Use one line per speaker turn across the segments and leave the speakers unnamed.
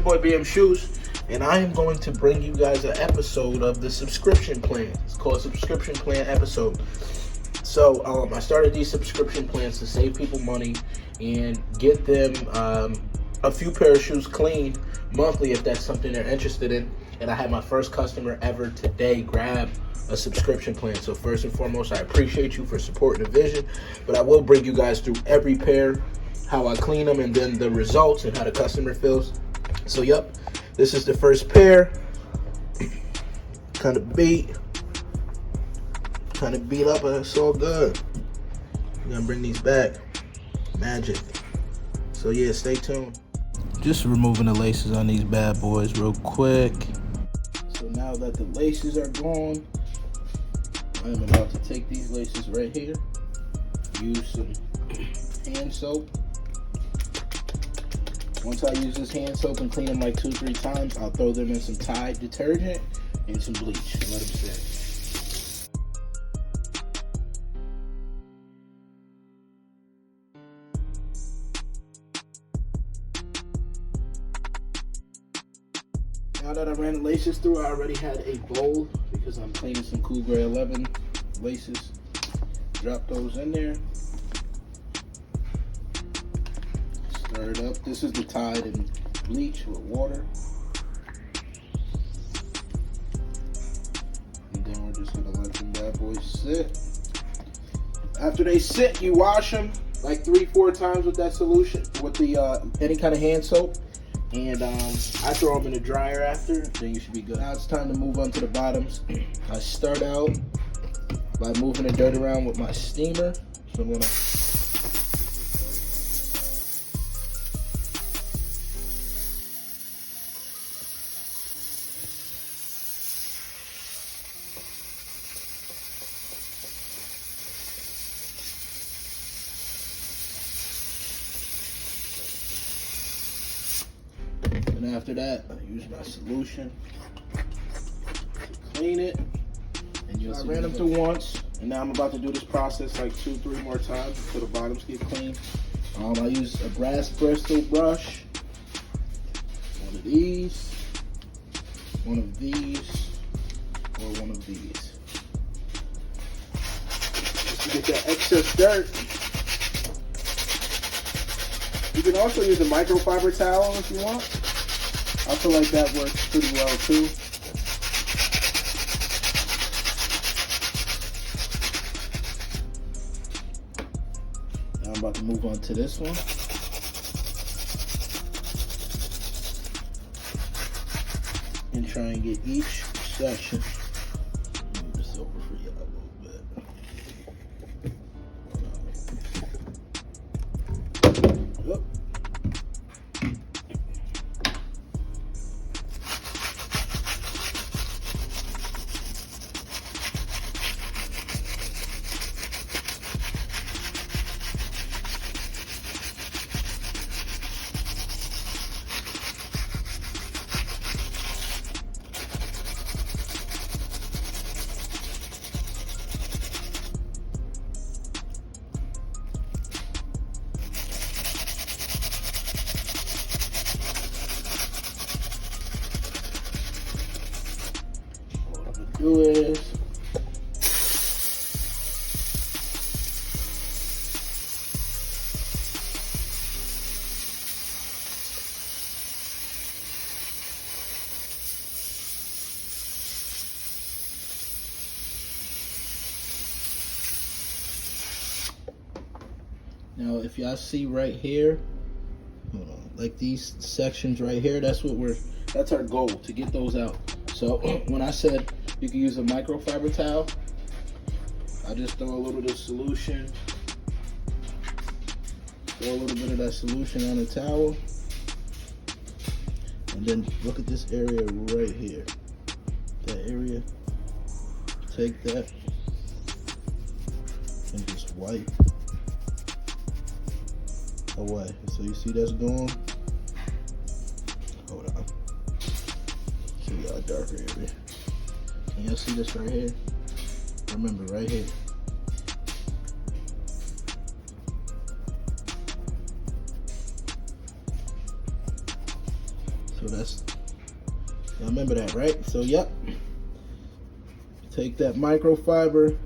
boy BM Shoes, and I am going to bring you guys an episode of the subscription plan. It's called Subscription Plan Episode. So I started these subscription plans to save people money and get them a few pair of shoes clean monthly if that's something they're interested in. And I had my first customer ever today grab a subscription plan. So first and foremost, I appreciate you for supporting the vision, but I will bring you guys through every pair, how I clean them, and then the results and how the customer feels. So yep, this is the first pair. Kind of beat up, but it's all good. I'm gonna bring these back. Magic. So yeah, stay tuned. Just removing the laces on these bad boys real quick. So now that the laces are gone, I'm about to take these laces right here, use some hand soap. Once I use this hand soap and clean them like 2-3 times, I'll throw them in some Tide detergent and some bleach and let them sit. Now that I ran the laces through, I already had a bowl because I'm cleaning some Cool Gray 11 laces. Drop those in there. Stir it up. This is the Tide and bleach with water. And then we're just gonna let them bad boys sit. After they sit, you wash them like 3-4 times with that solution, with the any kind of hand soap. And I throw them in the dryer after, then you should be good. Now it's time to move on to the bottoms. I start out by moving the dirt around with my steamer. So I'm gonna and after that, I use my solution to clean it. And I ran them through once, and now I'm about to do this process like 2-3 more times until the bottoms get clean. I use a brass bristle brush, one of these, or one of these. Just to get that excess dirt. You can also use a microfiber towel if you want. I feel like that works pretty well too. Now I'm about to move on to this one. And try and get each section. Move this over for you a little bit. Yep. Do is now if y'all see right here, hold on, like these sections right here, that's our goal, to get those out. So when I said you can use a microfiber towel, I just throw a little bit of solution, on the towel, and then look at this area right here. That area, take that and just wipe away. So you see that's gone. Hold on. See y'all darker area. Can y'all see this right here? Remember, right here. So that's, I remember that, right? So yep, take that microfiber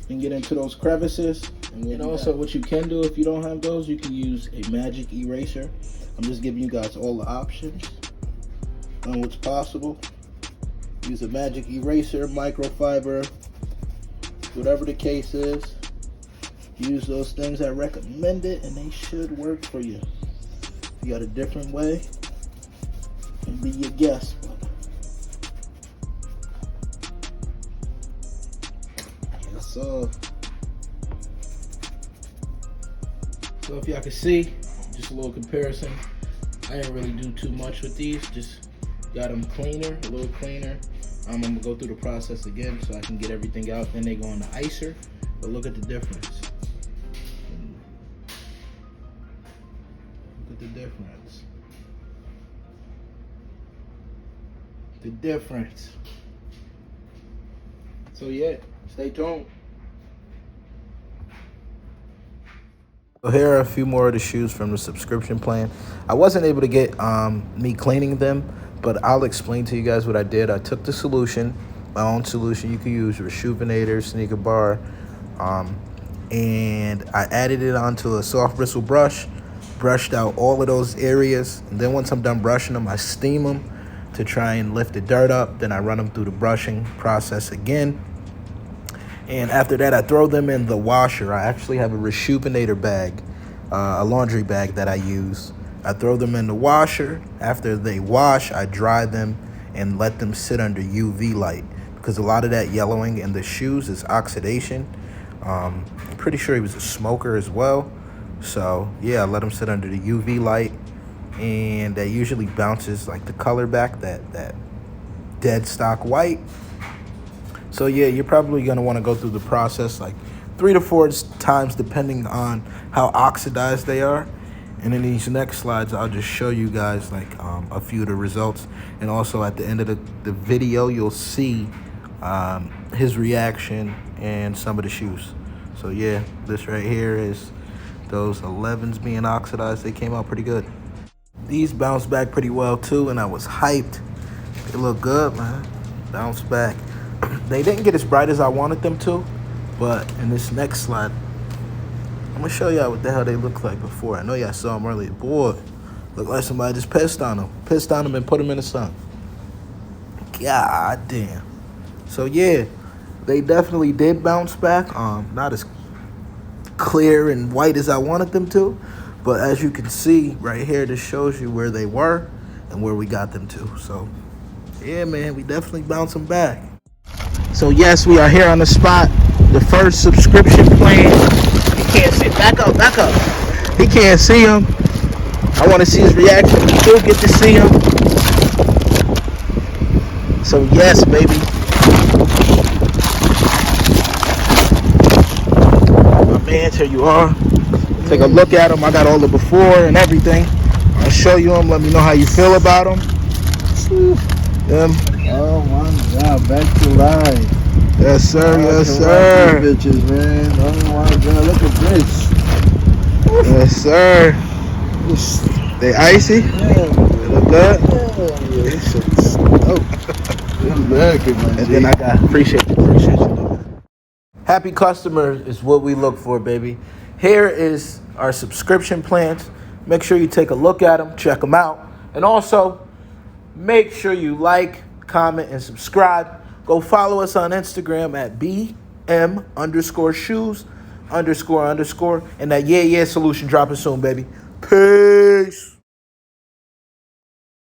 and get into those crevices. And also what you can do if you don't have those, you can use a magic eraser. I'm just giving you guys all the options on what's possible. Use a magic eraser, microfiber, whatever the case is. Use those things. I recommend it, and they should work for you. If you got a different way, and be your guest. So if y'all can see, just a little comparison. I didn't really do too much with these. Just got them cleaner, a little cleaner. I'm gonna go through the process again so I can get everything out. Then they go on the icer. But look at the difference. Look at the difference. The difference. So yeah, stay tuned. So here are a few more of the shoes from the subscription plan. I wasn't able to get me cleaning them, but I'll explain to you guys what I did. I took the solution, my own solution. You can use Rejuvenator, Sneaker Bar, and I added it onto a soft bristle brush, brushed out all of those areas, and then once I'm done brushing them, I steam them to try and lift the dirt up. Then I run them through the brushing process again. And after that, I throw them in the washer. I actually have a Rejuvenator bag, a laundry bag that I use. I throw them in the washer. After they wash, I dry them and let them sit under UV light, because a lot of that yellowing in the shoes is oxidation. I'm pretty sure he was a smoker as well. So yeah, I let them sit under the UV light, and that usually bounces like the color back, that dead stock white. So yeah, you're probably gonna wanna go through the process like 3 to 4 times depending on how oxidized they are. And in these next slides, I'll just show you guys like a few of the results. And also at the end of the video, you'll see his reaction and some of the shoes. So yeah, this right here is those 11s being oxidized. They came out pretty good. These bounced back pretty well too, and I was hyped. They look good, man. Bounced back. They didn't get as bright as I wanted them to, but in this next slide, I'm gonna show y'all what the hell they look like before. I know y'all saw them earlier. Boy, look like somebody just pissed on them and put them in the sun. God damn. So yeah, they definitely did bounce back. Not as clear and white as I wanted them to, but as you can see right here, this shows you where they were and where we got them to. So yeah, man, we definitely bounced them back. So yes, we are here on the spot. The first subscription plan. He can't see. Back up. He can't see him. I want to see his reaction. We do get to see him. So yes, baby. My man, here you are. Take a look at him. I got all the before and everything. I'll show you him. Let me know how you feel about him.
Oh my God, back to life.
Yes, sir. Yes, sir.
Bitches, man. Oh my God, look at this.
Yes, sir. They icy?
Yeah,
They look good?
yeah, this shit's dope.
And then I got appreciate you. Happy customer is what we look for, baby. Here is our subscription plans. Make sure you take a look at them, check them out, and also make sure you like, comment, and subscribe. Go follow us on Instagram at BM_shoes__. And that yeah solution dropping soon, baby. Peace.